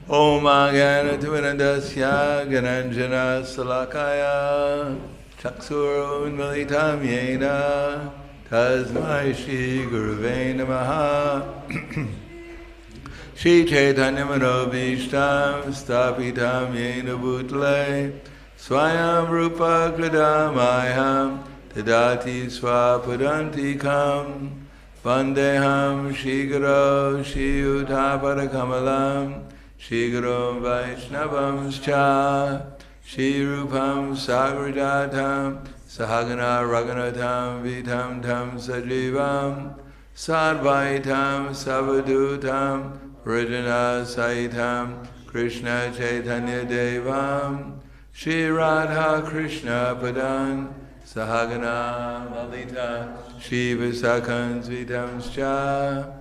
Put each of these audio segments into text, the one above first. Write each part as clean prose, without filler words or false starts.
Om Agyanatimirandasya Gananjana Salakaya Chaksuro Unmilitam Yena Tasmai Shri Guruve Namaha Shri Chaitanya Manobhishtam Stapitam Yena Bhutale Swayam Rupa Kradamayam Tadati Swapadantikam Vandeham Shri Guru Shri Uttapadakamalam Shri Guru Vaishnavam Scha Shri Rupam Sagrajatam Sahagana Raghunatam Vitam Tam Sajivam Sadvaitam Savadutam Vrajana Saitam Krishna Chaitanya Devam Shri Radha Krishna Padan Sahagana Lalita Shri Visakhan Vitam Scha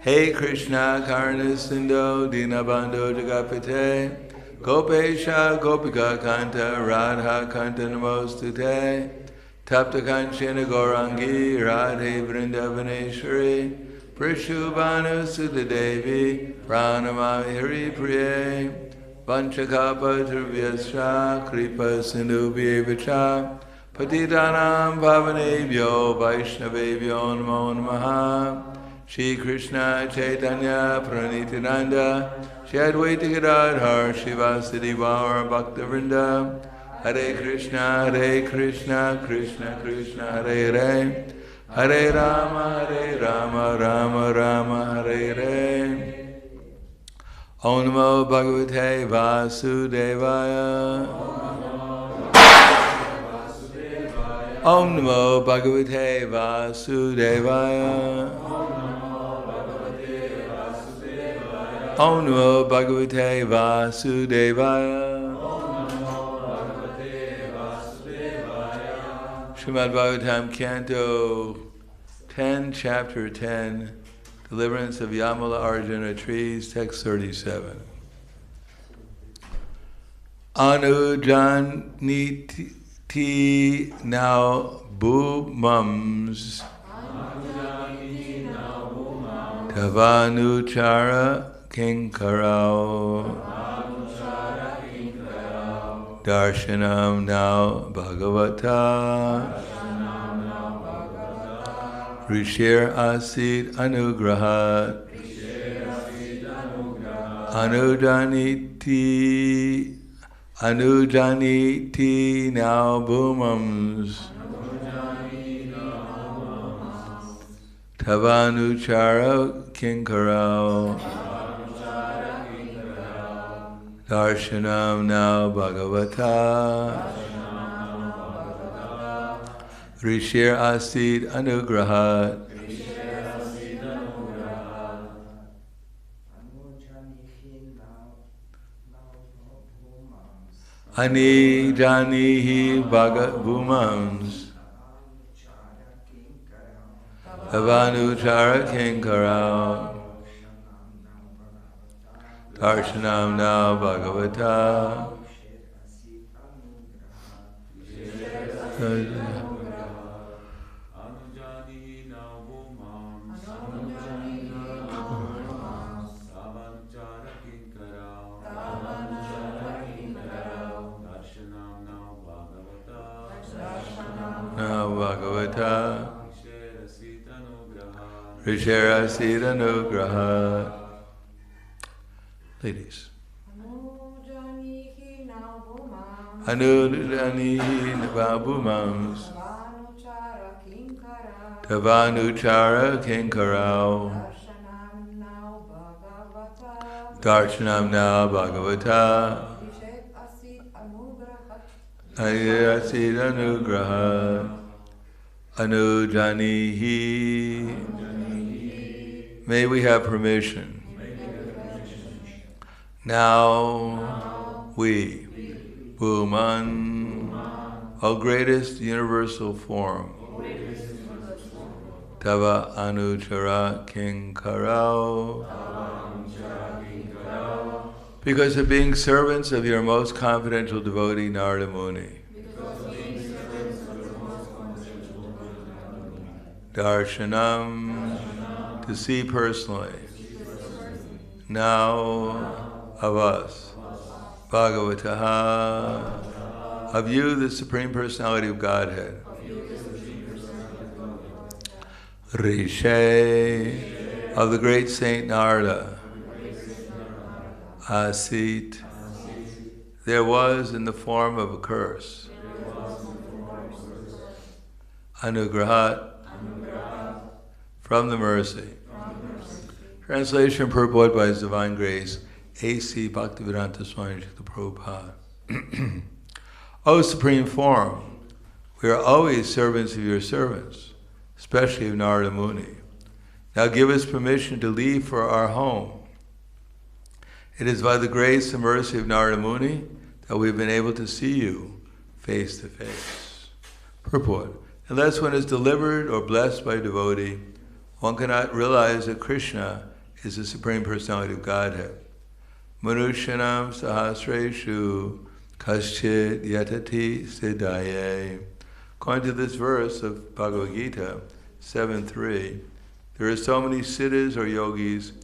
Hey Krishna Karna Sindho Dinabandho Jagapate Gopesha Gopika Kanta Radha Kanta Namostute Tapta Kanchana Gaurangi Radhe Vrindavaneshwari Prishubhanu Sudha Devi Pranamami Hari Priye Vanchakapa Turvyascha Kripa Sindhu Vyevacha Patitanam Pavanebhyo Vaishnavebhyo Namo Namaha Shri Krishna Chaitanya Pranityananda Shri Advaita Gadadhar Shivasati Gaura Bhaktivinoda Hare Krishna Krishna Krishna Hare Hare Hare Rama Rama Rama Hare Hare Om Namo Bhagavate Vasudevaya Om Namo Bhagavate Vasudevaya Om Namo Bhagavate Vasudevaya Srimad-Bhagavatam Canto 10, Chapter 10, Deliverance of Yamala Arjuna Trees, Text 37. Anujaniti now bhumams Tavanuchara Kinkarao Darshanam now Bhagavata Rishir Asid Anugrahat Anujaniti now bhumams Tavanuchara Kinkarao Darshanam now Bhagavata Rishir Asid Anugrahat Ani Janihi Bhagavumams Avanuchara Kinkarao Darshanam now Bhagavata now Bhagavata Rishera Sita Nugraha. Ladies. Anujanihi Nabhumams Tavanuchara Kinkarao Darshanam now Bhagavata Ayasid Anugraha Anujanihi. May we have permission. Now we, Bhuman, O greatest universal form, Tava Anuchara Kinkarao, because of being servants of your most confidential devotee, Narada Muni. Darshanam, to see personally. now of us, Bhagavataha, of you, the Supreme Personality of Godhead, Rishe, of the great Saint Narada, Asit, there was in the form of a curse, Anugrahat, from the mercy. Translation and purport by His Divine Grace, A.C. Bhakti-Vedanta Swami Prabhupada. O Supreme Form, we are always servants of your servants, especially of Narada Muni. Now give us permission to leave for our home. It is by the grace and mercy of Narada Muni that we've been able to see you face to face. Purport. Unless one is delivered or blessed by a devotee, one cannot realize that Krishna is the Supreme Personality of Godhead. Manushyanam sahasreshu kaschid yatati siddhaye. According to this verse of Bhagavad Gita 7.3, there are so many siddhas or yogis who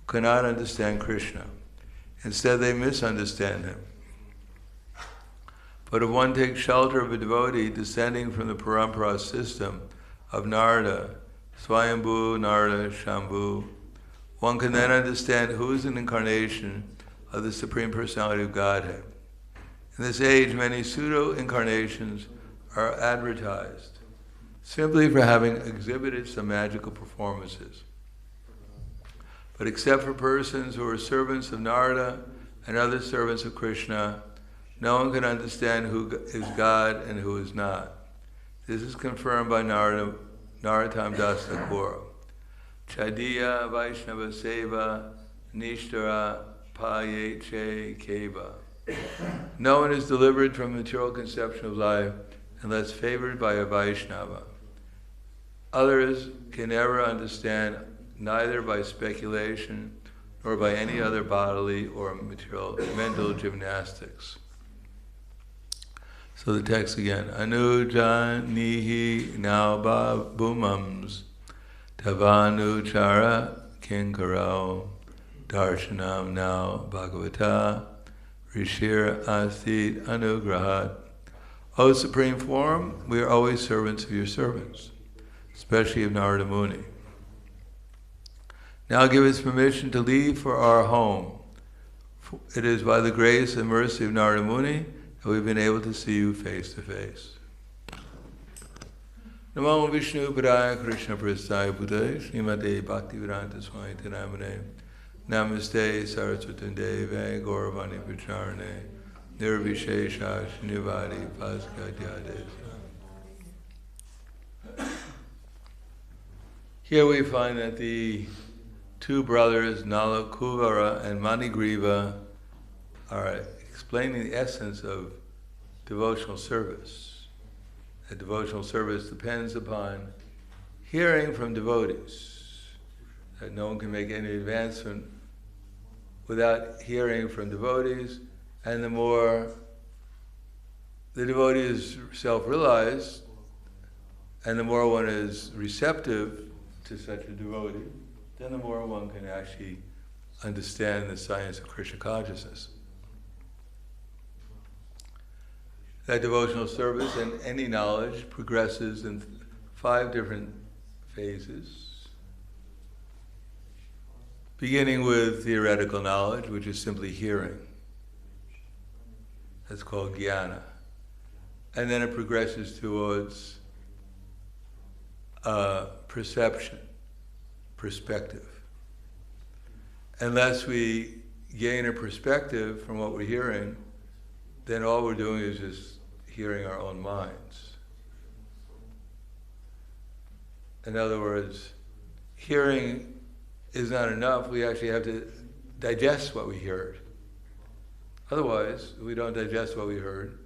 cannot understand Krishna. Instead, they misunderstand him. But if one takes shelter of a devotee descending from the parampara system of Narada, Swayambhu, Narada, Shambhu, one can then understand who is an incarnation of the Supreme Personality of Godhead. In this age, many pseudo-incarnations are advertised simply for having exhibited some magical performances. But except for persons who are servants of Narada and other servants of Krishna, no one can understand who is God and who is not. This is confirmed by Narottam Das Thakur. Chadiya Vaishnava Seva Nishtara Payeche Keva. No one is delivered from material conception of life unless favored by a Vaishnava. Others can never understand neither by speculation nor by any other bodily or mental gymnastics. So the text again. Anuja nihi naubha bhumams tavanuchara kinkarao darshanam now bhagavata rishir asit anugrahat. O Supreme Form, we are always servants of your servants, especially of Narada Muni. Now give us permission to leave for our home. It is by the grace and mercy of Narada Muni that we've been able to see you face to face. Namo Vishnu Padaya Krishna Prasthaya Bhutaya Srimad Bhakti-Vedanta Swami Namane Namaste Saraswati Deve Gauravani Pacharane Nirvishesha Shnivadi Paskadyadesa. Here we find that the two brothers, Nala Kuvara and Manigriva, are explaining the essence of devotional service. That devotional service depends upon hearing from devotees. That no one can make any advancement without hearing from devotees, and the more the devotee is self-realized, and the more one is receptive to such a devotee, then the more one can actually understand the science of Krishna consciousness. That devotional service and any knowledge progresses in 5 different phases, beginning with theoretical knowledge, which is simply hearing. That's called jnana. And then it progresses towards perception, perspective. Unless we gain a perspective from what we're hearing, then all we're doing is just hearing our own minds. In other words, hearing is not enough. We actually have to digest what we heard. Otherwise, if we don't digest what we heard,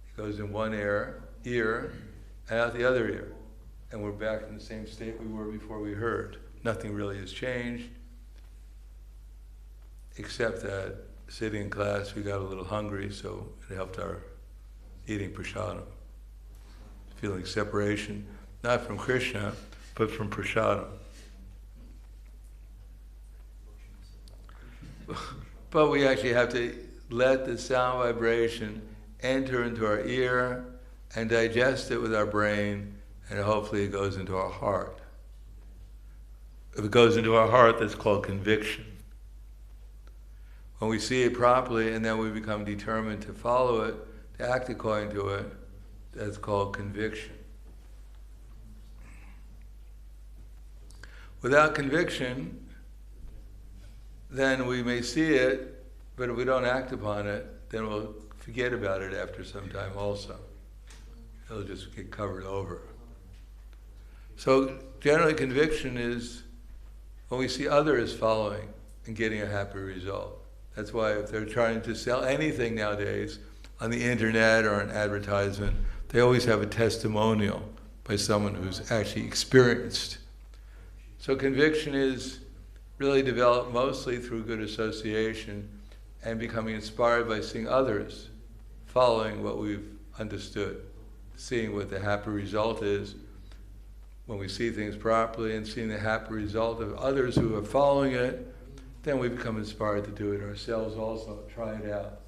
it goes in one ear and out the other ear. And we're back in the same state we were before we heard. Nothing really has changed, except that sitting in class we got a little hungry, so it helped our eating prasadam. Feeling separation, not from Krishna, but from prasadam. But we actually have to let the sound vibration enter into our ear and digest it with our brain, and hopefully it goes into our heart. If it goes into our heart, that's called conviction. When we see it properly and then we become determined to follow it, to act according to it, that's called conviction. Without conviction, then we may see it, but if we don't act upon it, then we'll forget about it after some time also. It'll just get covered over. So generally conviction is when we see others following and getting a happy result. That's why if they're trying to sell anything nowadays on the internet or an advertisement, they always have a testimonial by someone who's actually experienced. So conviction is really developed mostly through good association and becoming inspired by seeing others following what we've understood, seeing what the happy result is when we see things properly and seeing the happy result of others who are following it, then we become inspired to do it ourselves also, try it out.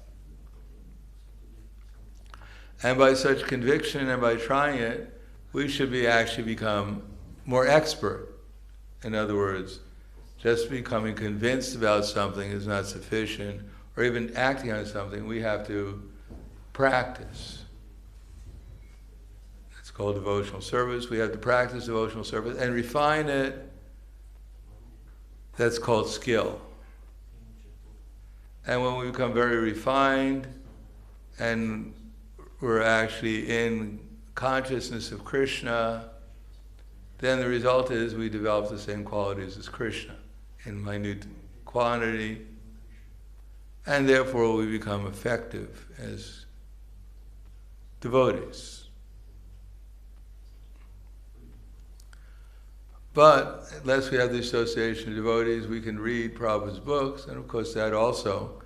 And by such conviction and by trying it, we should be actually become more expert. In other words, just becoming convinced about something is not sufficient, or even acting on something, we have to practice. It's called devotional service. We have to practice devotional service and refine it. That's called skill. And when we become very refined and we're actually in consciousness of Krishna, then the result is we develop the same qualities as Krishna in minute quantity, and therefore we become effective as devotees. But unless we have the association of devotees, we can read Prabhupada's books, and of course that also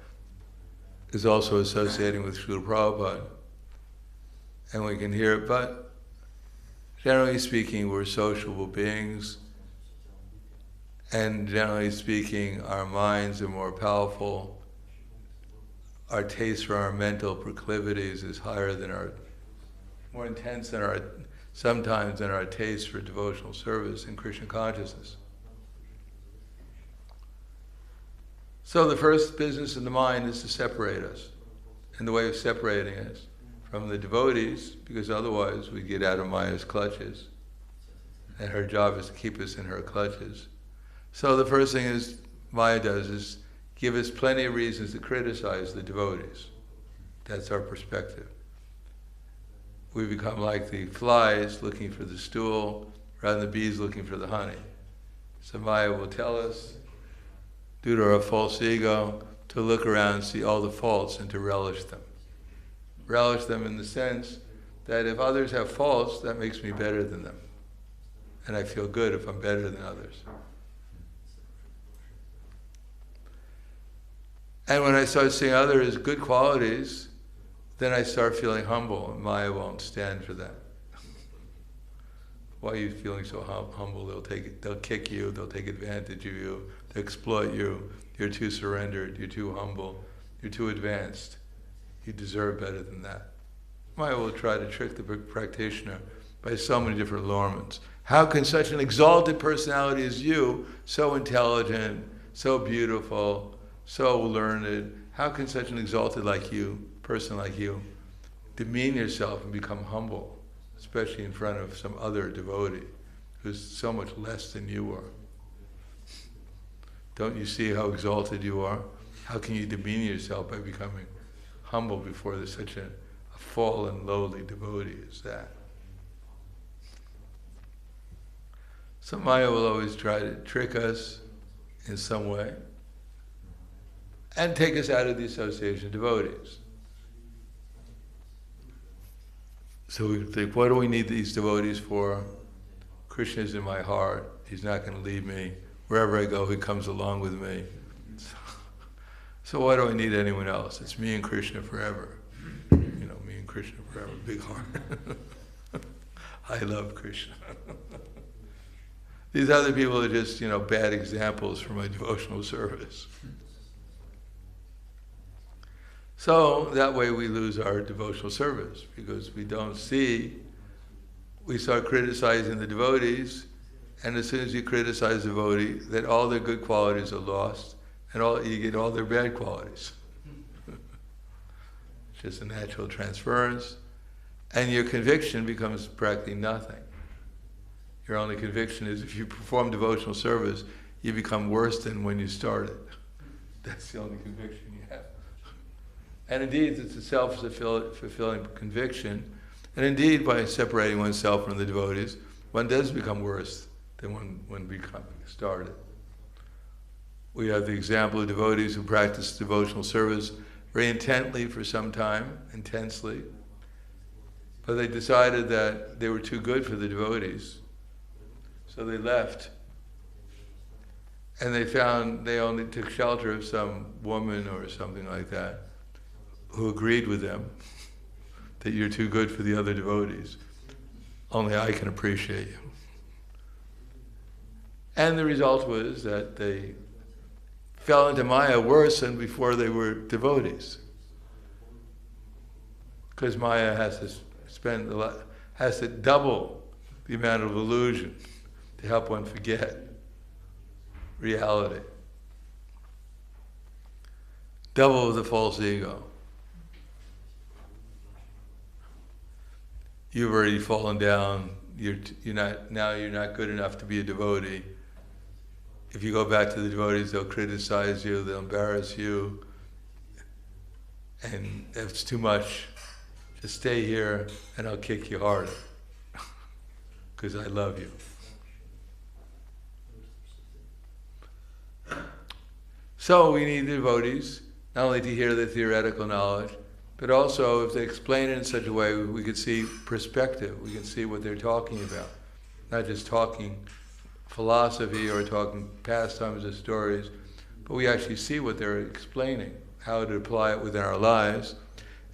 is also associating with Srila Prabhupada, and we can hear it, but generally speaking, we're sociable beings, and generally speaking, our minds are more powerful. Our taste for our mental proclivities is higher than more intense than sometimes than our taste for devotional service and Krishna consciousness. So the first business of the mind is to separate us. And the way of separating us from the devotees, because otherwise we get out of Maya's clutches, and her job is to keep us in her clutches. So the first thing Maya does is give us plenty of reasons to criticize the devotees. That's our perspective. We become like the flies looking for the stool rather than the bees looking for the honey. So Maya will tell us, due to our false ego, to look around and see all the faults and to relish them. Relish them in the sense that if others have faults, that makes me better than them. And I feel good if I'm better than others. And when I start seeing others' good qualities, then I start feeling humble, and Maya won't stand for that. Why are you feeling so humble? They'll kick you, they'll take advantage of you, they'll exploit you. You're too surrendered, you're too humble, you're too advanced. You deserve better than that. Maya will try to trick the practitioner by so many different allurements. How can such an exalted personality as you, so intelligent, so beautiful, so learned, how can such an exalted person like you, demean yourself and become humble, especially in front of some other devotee who's so much less than you are? Don't you see how exalted you are? How can you demean yourself by becoming humble before there's such a fallen, lowly devotee as that? So Maya will always try to trick us in some way and take us out of the association of devotees. So we think, what do we need these devotees for? Krishna is in my heart. He's not going to leave me. Wherever I go, he comes along with me. So why do I need anyone else? It's me and Krishna forever. Me and Krishna forever, big heart. I love Krishna. These other people are just, bad examples for my devotional service. So that way we lose our devotional service, because we start criticizing the devotees, and as soon as you criticize the devotee, then all their good qualities are lost, and you get all their bad qualities. It's just a natural transference, and your conviction becomes practically nothing. Your only conviction is if you perform devotional service, you become worse than when you started. That's the only conviction you have. And indeed, it's a self-fulfilling conviction. And indeed, by separating oneself from the devotees, one does become worse than when we started. We have the example of devotees who practice devotional service very intently for some time, intensely, but they decided that they were too good for the devotees, so they left. And they found they only took shelter of some woman or something like that who agreed with them that you're too good for the other devotees. Only I can appreciate you. And the result was that they fell into Maya worse than before they were devotees. Because Maya has to double the amount of illusion to help one forget reality. Double the false ego. You've already fallen down. You're not good enough to be a devotee. If you go back to the devotees, they'll criticize you, they'll embarrass you, and if it's too much, just stay here and I'll kick you harder, because I love you. So we need the devotees, not only to hear the theoretical knowledge, but also if they explain it in such a way, we can see perspective, we can see what they're talking about. Not just talking philosophy or talking pastimes or stories, but we actually see what they're explaining, how to apply it within our lives.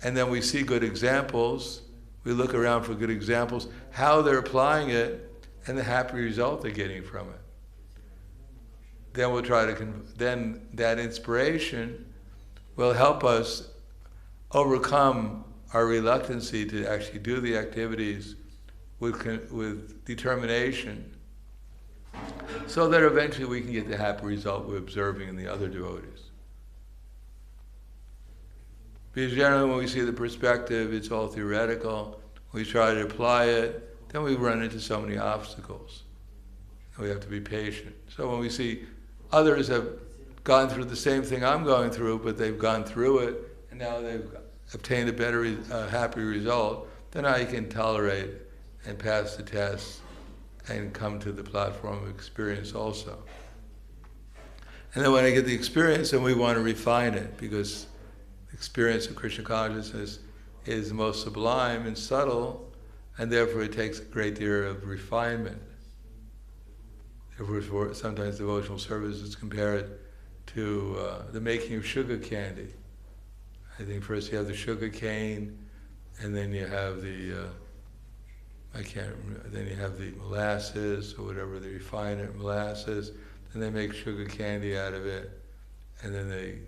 And then we see good examples, we look around for good examples, how they're applying it, and the happy result they're getting from it. Then we'll try to, then that inspiration will help us overcome our reluctancy to actually do the activities with determination, so that eventually we can get the happy result we're observing in the other devotees. Because generally when we see the perspective, it's all theoretical, we try to apply it, then we run into so many obstacles. And we have to be patient. So when we see others have gone through the same thing I'm going through, but they've gone through it, and now they've obtained a better, happy result, then I can tolerate and pass the test and come to the platform of experience also. And then when I get the experience, then we want to refine it, because the experience of Krishna consciousness is the most sublime and subtle, and therefore it takes a great deal of refinement. Therefore, sometimes devotional service is compared to the making of sugar candy. I think first you have the sugar cane, and then you have the then you have the molasses, or whatever, they refine it, molasses, then they make sugar candy out of it, and then they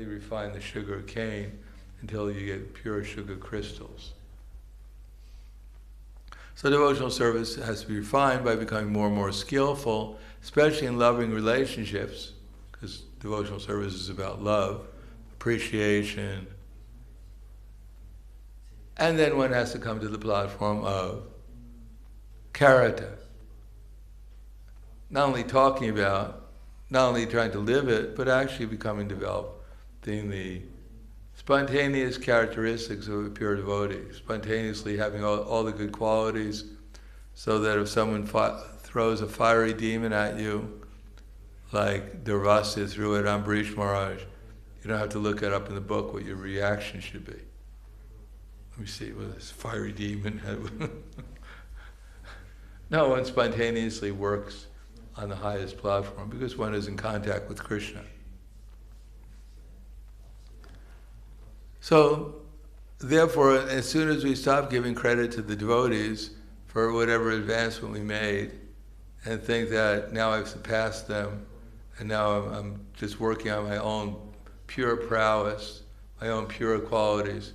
refine the sugar cane until you get pure sugar crystals. So devotional service has to be refined by becoming more and more skillful, especially in loving relationships, because devotional service is about love, appreciation. And then one has to come to the platform of character. Not only talking about, not only trying to live it, but actually developing the spontaneous characteristics of a pure devotee, spontaneously having all the good qualities, so that if someone throws a fiery demon at you, like Durvasa threw at Ambarish Maharaj, you don't have to look it up in the book what your reaction should be. Let me see, what this fiery demon had. No, one spontaneously works on the highest platform because one is in contact with Krishna. So, therefore, as soon as we stop giving credit to the devotees for whatever advancement we made, and think that now I've surpassed them, and now I'm just working on my own pure prowess, my own pure qualities,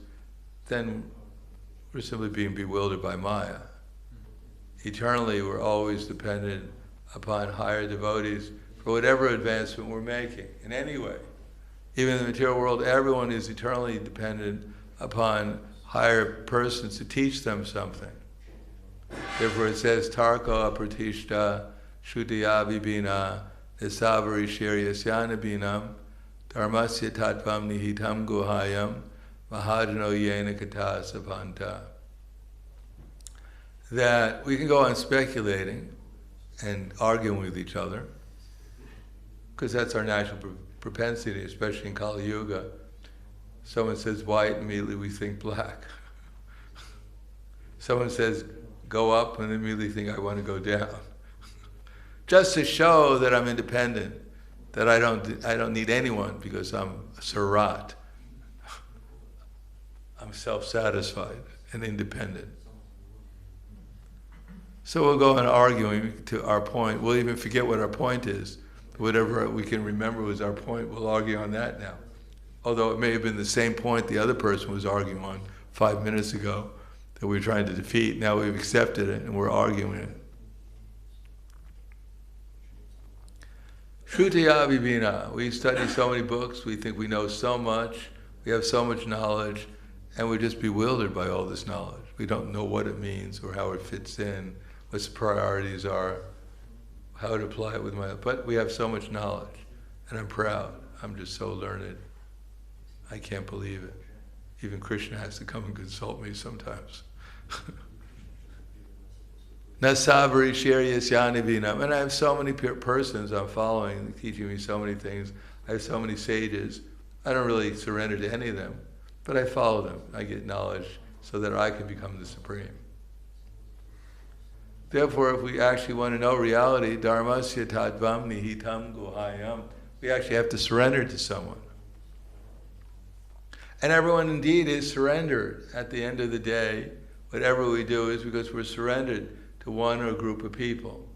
then we're simply being bewildered by Maya. Eternally, we're always dependent upon higher devotees for whatever advancement we're making, in any way. Even in the material world, everyone is eternally dependent upon higher persons to teach them something. Therefore it says, Tarko apratishta shudiyavibhina nisavari shiryasyana binam dharmasya tattvam nihitam guhayam mahajano yena kata savanta. That we can go on speculating and arguing with each other, because that's our natural propensity, especially in Kali Yuga. Someone says white, immediately we think black. Someone says go up, and immediately think I want to go down. Just to show that I'm independent, that I don't need anyone because I'm a sarat. I'm self-satisfied and independent. So we'll go on arguing to our point. We'll even forget what our point is. Whatever we can remember was our point, we'll argue on that now. Although it may have been the same point the other person was arguing on 5 minutes ago that we were trying to defeat. Now we've accepted it and we're arguing it. Shrutaya vibhina. We study so many books, we think we know so much, we have so much knowledge, and we're just bewildered by all this knowledge. We don't know what it means or how it fits in, what the priorities are, how to apply it with my life. But we have so much knowledge, and I'm proud. I'm just so learned. I can't believe it. Even Krishna has to come and consult me sometimes. Nasabri Shiryasyani Vinam. And I have so many persons I'm following, teaching me so many things. I have so many sages. I don't really surrender to any of them, but I follow them. I get knowledge so that I can become the Supreme. Therefore, if we actually want to know reality, dharmasya tattvam nihitam guhayam, we actually have to surrender to someone. And everyone indeed is surrendered at the end of the day. Whatever we do is because we're surrendered to one or a group of people.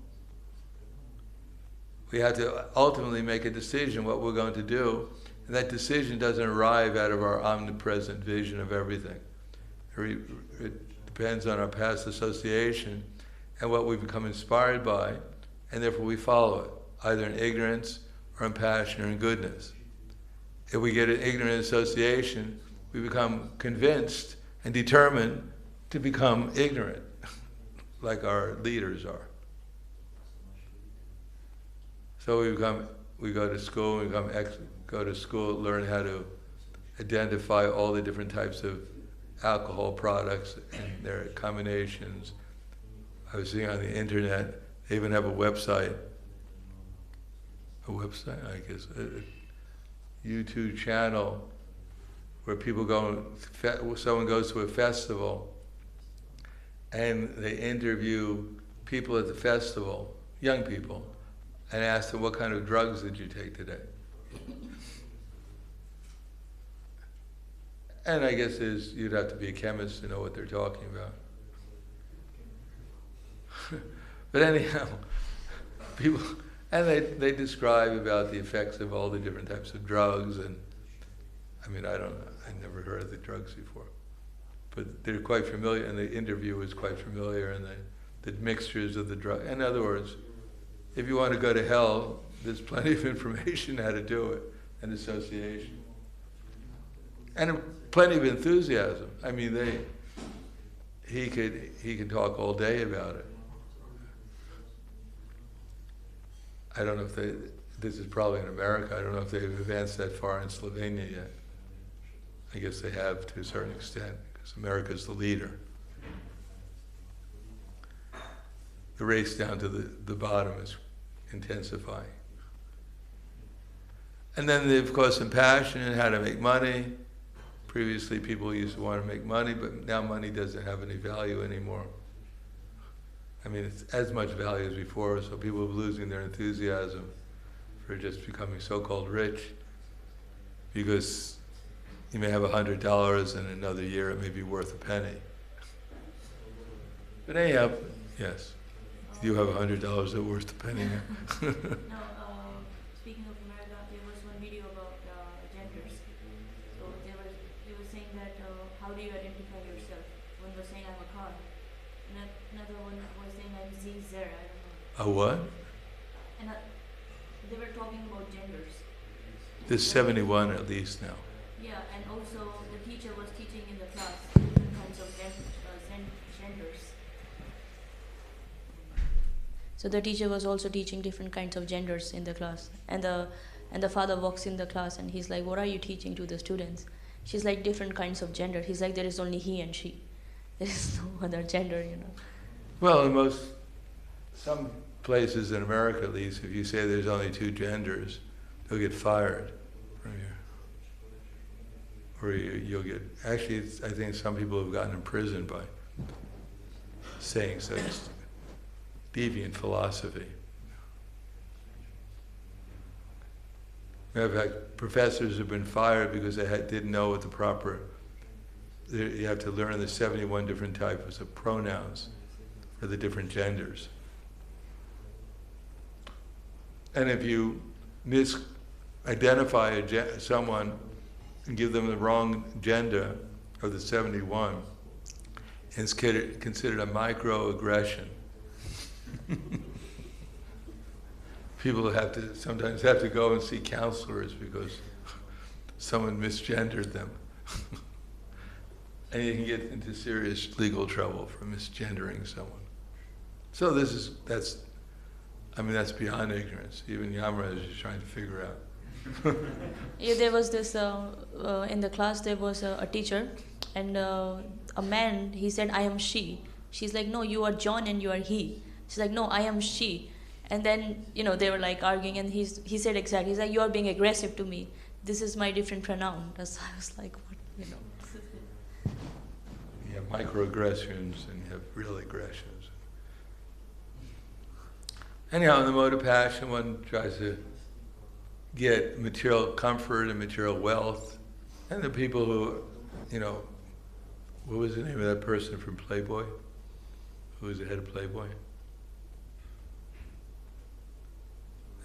We have to ultimately make a decision what we're going to do, and that decision doesn't arrive out of our omnipresent vision of everything. It depends on our past association and what we become inspired by, and therefore we follow it, either in ignorance or in passion or in goodness. If we get an ignorant association, we become convinced and determined to become ignorant, like our leaders are. So we go to school, go to school, learn how to identify all the different types of alcohol products and their combinations. I was seeing on the internet, they even have a website, I guess, a YouTube channel where people go, someone goes to a festival and they interview people at the festival, young people, and ask them, what kind of drugs did you take today? And I guess you'd have to be a chemist to know what they're talking about. But anyhow, people, and they describe about the effects of all the different types of drugs, and I mean, I never heard of the drugs before, but they're quite familiar, and the interview is quite familiar, and the mixtures of the drug. In other words, if you want to go to hell, there's plenty of information how to do it, and association, and plenty of enthusiasm. I mean, he could talk all day about it. I don't know if this is probably in America, I don't know if they've advanced that far in Slovenia yet. I guess they have to a certain extent, because America's the leader. The race down to the bottom is intensifying. And then, of course, in passion and how to make money. Previously, people used to want to make money, but now money doesn't have any value anymore. I mean, it's as much value as before, so people are losing their enthusiasm for just becoming so-called rich, because you may have $100 and another year it may be worth a penny. But anyhow, yes, you have $100 that worth a penny now. Speaking of America, there was one video about genders. how do you identify yourself? One was saying I'm a car. Another one was saying I'm Z-Zer, I don't know. A what? And they were talking about genders. There's 71 at least now. Yeah, and also the teacher was teaching in the class different kinds of genders. So the teacher was also teaching different kinds of genders in the class. And the father walks in the class and he's like, what are you teaching to the students? She's like, different kinds of gender. He's like, there is only he and she. There is no other gender, you know. Well, in some places in America at least, if you say there's only two genders, they'll get fired from you. Or you'll get, actually I think some people have gotten imprisoned by saying such deviant philosophy. Matter of fact, professors have been fired because they didn't know what the proper, you have to learn the 71 different types of pronouns for the different genders. And if you misidentify someone and give them the wrong gender of the 71, it's considered a microaggression. People sometimes have to go and see counselors because someone misgendered them. And you can get into serious legal trouble for misgendering someone. So that's beyond ignorance. Even Yamaraj is trying to figure out. Yeah, there was this, in the class there was a teacher, and a man, he said, I am she. She's like, no, you are John and you are he. She's like, no, I am she. And then, they were like arguing, and he said exactly, he's like, you are being aggressive to me. This is my different pronoun. I was like, what, You have microaggressions and you have real aggressions. Anyhow, in the mode of passion, one tries to get material comfort and material wealth. And the people who, what was the name of that person from Playboy? Who was the head of Playboy?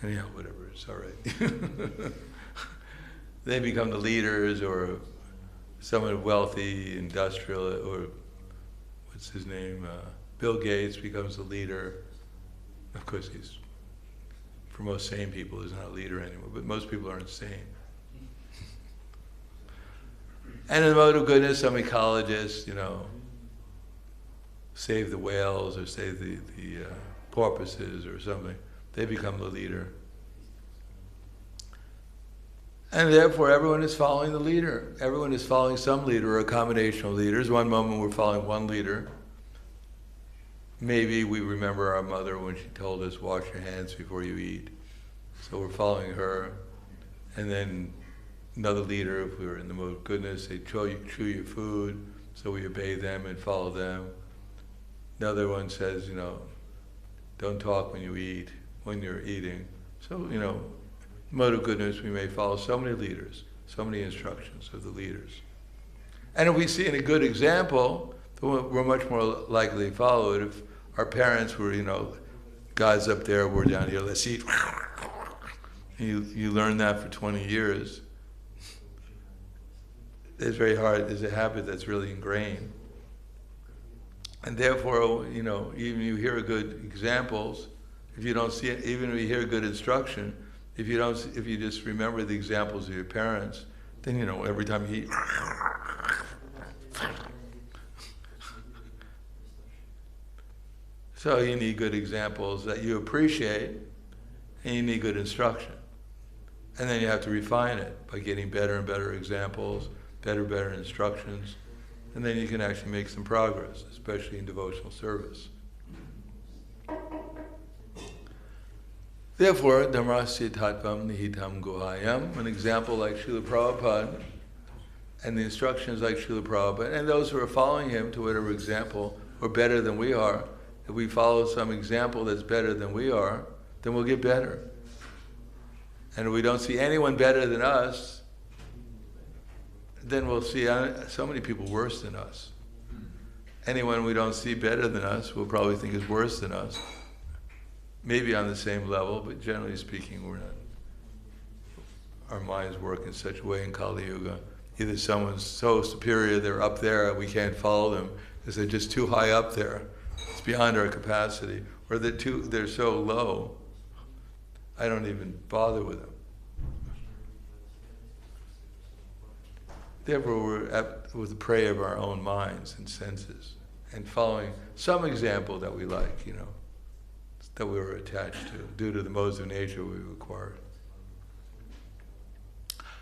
Anyhow, whatever, it's all right. They become the leaders, or someone wealthy, industrial, or what's his name? Bill Gates becomes the leader. Of course, for most sane people, he's not a leader anymore, but most people aren't sane. And in the mode of goodness, some ecologists, save the whales or save the porpoises or something. They become the leader. And therefore, everyone is following the leader. Everyone is following some leader or a combination of leaders. One moment we're following one leader. Maybe we remember our mother when she told us, wash your hands before you eat. So we're following her. And then another leader, if we were in the mode of goodness, they chew your food, so we obey them and follow them. Another one says, don't talk when you're eating. So, mode of goodness, we may follow so many leaders, so many instructions of the leaders. And if we see a good example, we're much more likely to follow it. If our parents were, God's up there, we're down here, let's eat. You learn that for 20 years. It's very hard. It's a habit that's really ingrained. And therefore, even you hear good examples, if you don't see it, even if you hear good instruction, if you just remember the examples of your parents, then every time you eat, so you need good examples that you appreciate, and you need good instruction. And then you have to refine it by getting better and better examples, better instructions, and then you can actually make some progress, especially in devotional service. Therefore, Dhammasya Tattvam Nihitam Guhayam, an example like Srila Prabhupada, and the instructions like Srila Prabhupada, and those who are following him to whatever example, are better than we are. If we follow some example that's better than we are, then we'll get better. And if we don't see anyone better than us, then we'll see so many people worse than us. Anyone we don't see better than us, we'll probably think is worse than us. Maybe on the same level, but generally speaking, we're not. Our minds work in such a way in Kali Yuga either someone's so superior they're up there, we can't follow them, because they're just too high up there. It's beyond our capacity. Or they're so low, I don't even bother with them. Therefore, we're the prey of our own minds and senses, and following some example that we like, that we were attached to, due to the modes of nature we acquired.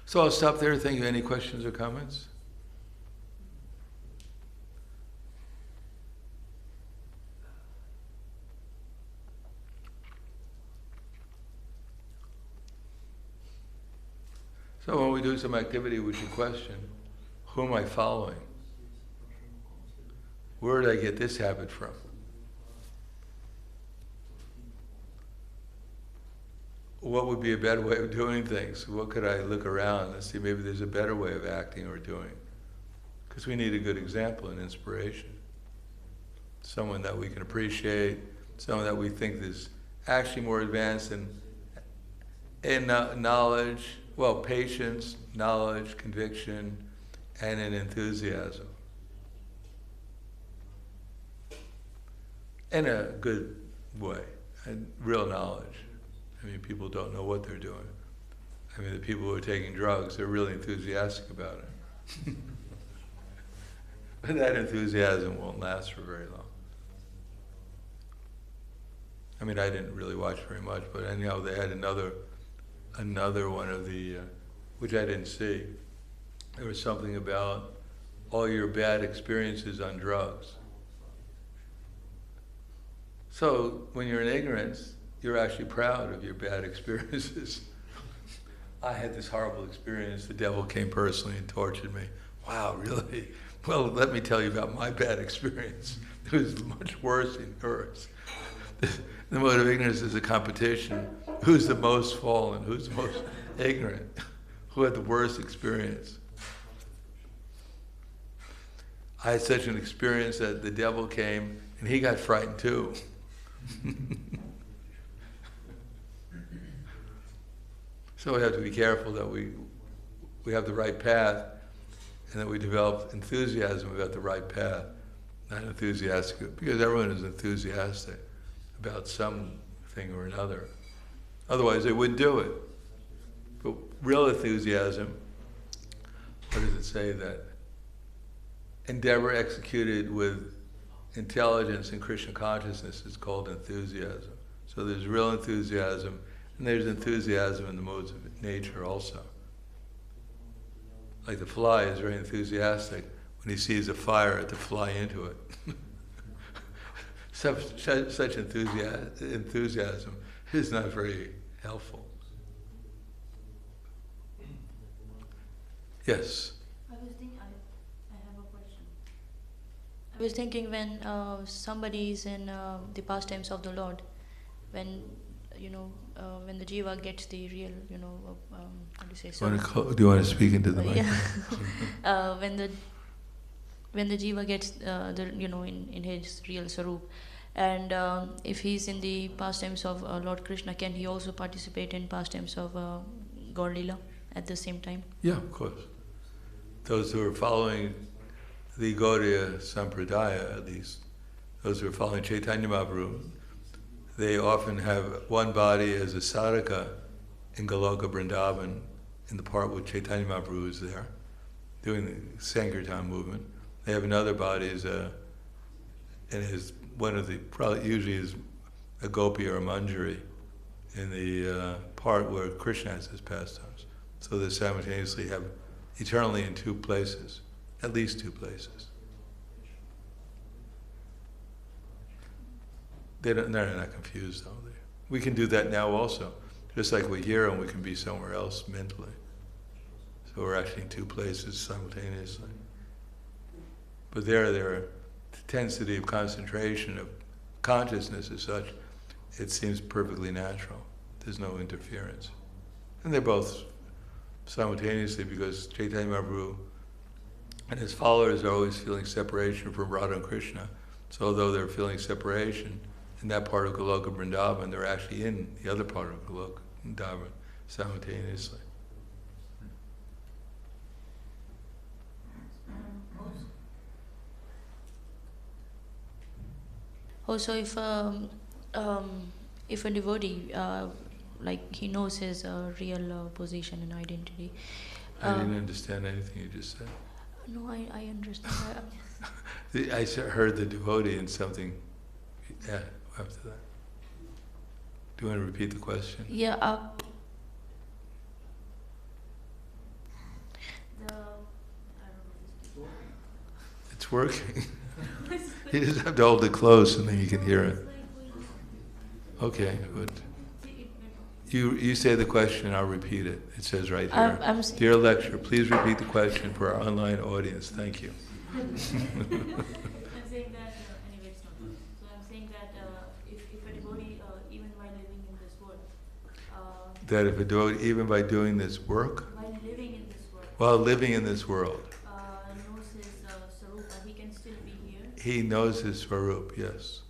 So I'll stop there. Thank you. Any questions or comments? So when we do some activity, we should question, who am I following? Where did I get this habit from? What would be a better way of doing things? What could I look around and see maybe there's a better way of acting or doing? Because we need a good example and inspiration. Someone that we can appreciate, someone that we think is actually more advanced in knowledge, patience, knowledge, conviction, and in enthusiasm. In a good way, and real knowledge. I mean, people don't know what they're doing. I mean, the people who are taking drugs, they're really enthusiastic about it. But that enthusiasm won't last for very long. I mean, I didn't really watch very much, but anyhow, they had another one of the, which I didn't see. There was something about all your bad experiences on drugs. So when you're in ignorance, you're actually proud of your bad experiences. I had this horrible experience. The devil came personally and tortured me. Wow, really? Well, let me tell you about my bad experience. It was much worse than yours. The mode of ignorance is a competition. Who's the most fallen? Who's the most ignorant? Who had the worst experience? I had such an experience that the devil came and he got frightened too. So we have to be careful that we have the right path and that we develop enthusiasm about the right path, not enthusiastic, because everyone is enthusiastic about something or another. Otherwise they wouldn't do it. But real enthusiasm, what does it say? That endeavor executed with intelligence and Krishna consciousness is called enthusiasm. So there's real enthusiasm, and there's enthusiasm in the modes of nature also. Like the fly is very enthusiastic when he sees a fire to fly into it. Such enthusiasm is not very helpful. Yes? I have a question. I was thinking when somebody is in the pastimes of the Lord, when when the jiva gets the real, how do you say? Do you want to speak into the mic? Yeah. When the jiva gets in his real sarup, and if he's in the pastimes of Lord Krishna, can he also participate in pastimes of Gaur Leela at the same time? Yeah, of course. Those who are following the Gaudiya Sampradaya, at least, those who are following Chaitanya Mahaprabhu, they often have one body as a sadhaka in Goloka Vrindavan, in the part where Chaitanya Mahaprabhu is there, doing the Sankirtan movement. They have another body as usually is a gopi or a manjari in the part where Krishna has his pastimes. So they simultaneously have eternally in two places, at least two places. They're not confused though. We can do that now also, just like we're here and we can be somewhere else mentally. So we're actually in two places simultaneously. But the intensity of concentration of consciousness is such, it seems perfectly natural. There's no interference. And they're both simultaneously, because Chaitanya Mahaprabhu and his followers are always feeling separation from Radha and Krishna. So although they're feeling separation in that part of Goloka Vrindavan, they're actually in the other part of Goloka Vrindavan simultaneously. Also, if a devotee, like he knows his real position and identity. I didn't understand anything you just said. No, I understand. I heard the devotee in something. Yeah, after that. Do you want to repeat the question? Yeah. It's working. You just have to hold it close and then you can hear it. Okay, but you say the question, I'll repeat it. It says right here. Dear lecturer, please repeat the question for our online audience. Thank you. I'm saying that, anyway, it's not. So I'm saying that if a devotee, even by living in this world, that if a devotee, even by doing this work, while living in this world, knows his sarupa, he can still be here. He knows his swarup, yes.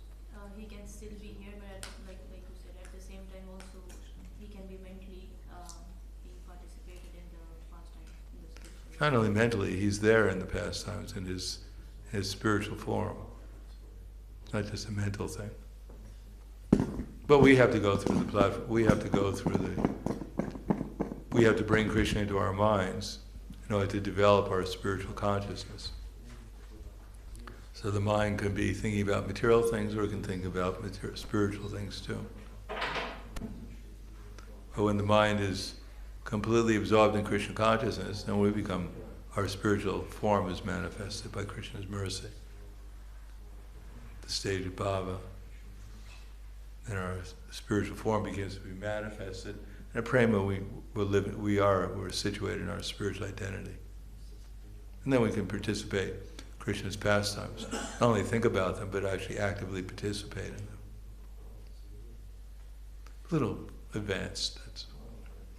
He can still be here, but like you said, at the same time also he can be mentally being participated in the pastime. Not only mentally, he's there in the pastimes in his spiritual form. It's not just a mental thing. But we have to go through the platform. We have to bring Krishna into our minds in order to develop our spiritual consciousness. So the mind can be thinking about material things, or it can think about spiritual things too. But when the mind is completely absorbed in Krishna consciousness, then our spiritual form is manifested by Krishna's mercy. The stage of bhava. Then our spiritual form begins to be manifested. And at prema, we're situated in our spiritual identity. And then we can participate in Krishna's pastimes. Not only think about them, but actually actively participate in them. A little advanced.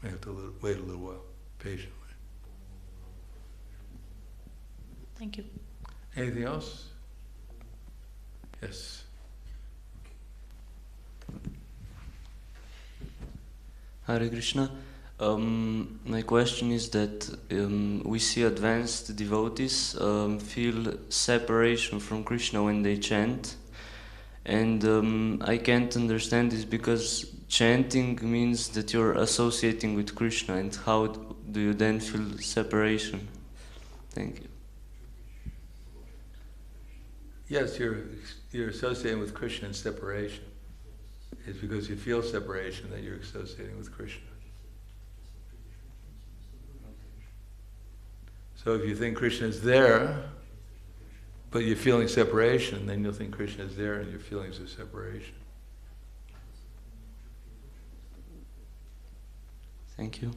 We have to wait a little while, patiently. Thank you. Anything else? Yes. Hare Krishna. My question is that we see advanced devotees feel separation from Krishna when they chant, and I can't understand this because chanting means that you're associating with Krishna, and how do you then feel separation? Thank you. Yes, you're associating with Krishna in separation. It's because you feel separation that you're associating with Krishna. So if you think Krishna is there, but you're feeling separation, then you'll think Krishna is there and your feelings of separation. Thank you.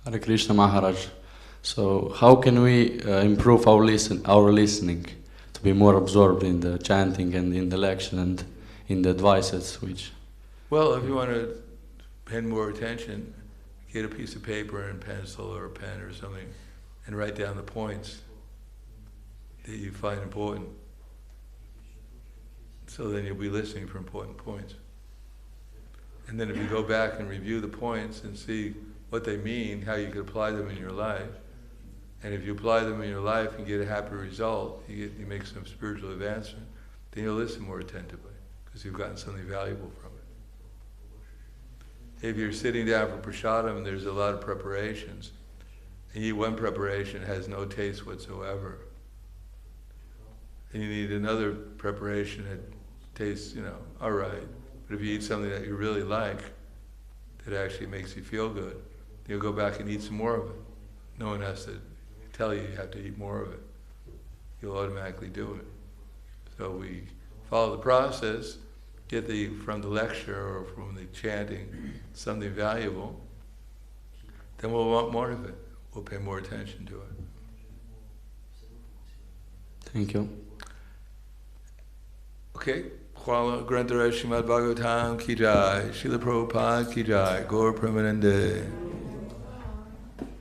Hare Krishna Maharaj. So how can we improve our listening to be more absorbed in the chanting and in the lecture and in the advices which... Well, if you want to pay more attention, get a piece of paper and pencil or a pen or something and write down the points that you find important. So then you'll be listening for important points. And then if you go back and review the points and see what they mean, how you could apply them in your life, and if you apply them in your life and get a happy result, you make some spiritual advancement, then you'll listen more attentively because you've gotten something valuable from it. If you're sitting down for prasadam and there's a lot of preparations, and you eat one preparation has no taste whatsoever, and you need another preparation that tastes, all right. But if you eat something that you really like, that actually makes you feel good, you'll go back and eat some more of it. No one has to tell you have to eat more of it. You'll automatically do it. So we follow the process, get from the lecture or from the chanting something valuable, then we'll want more of it. We'll pay more attention to it. Thank you. Okay. Kwala Grantara Srimad-bhagavatam ki jai, Srila Prabhupada ki jai, Gaur Premanande.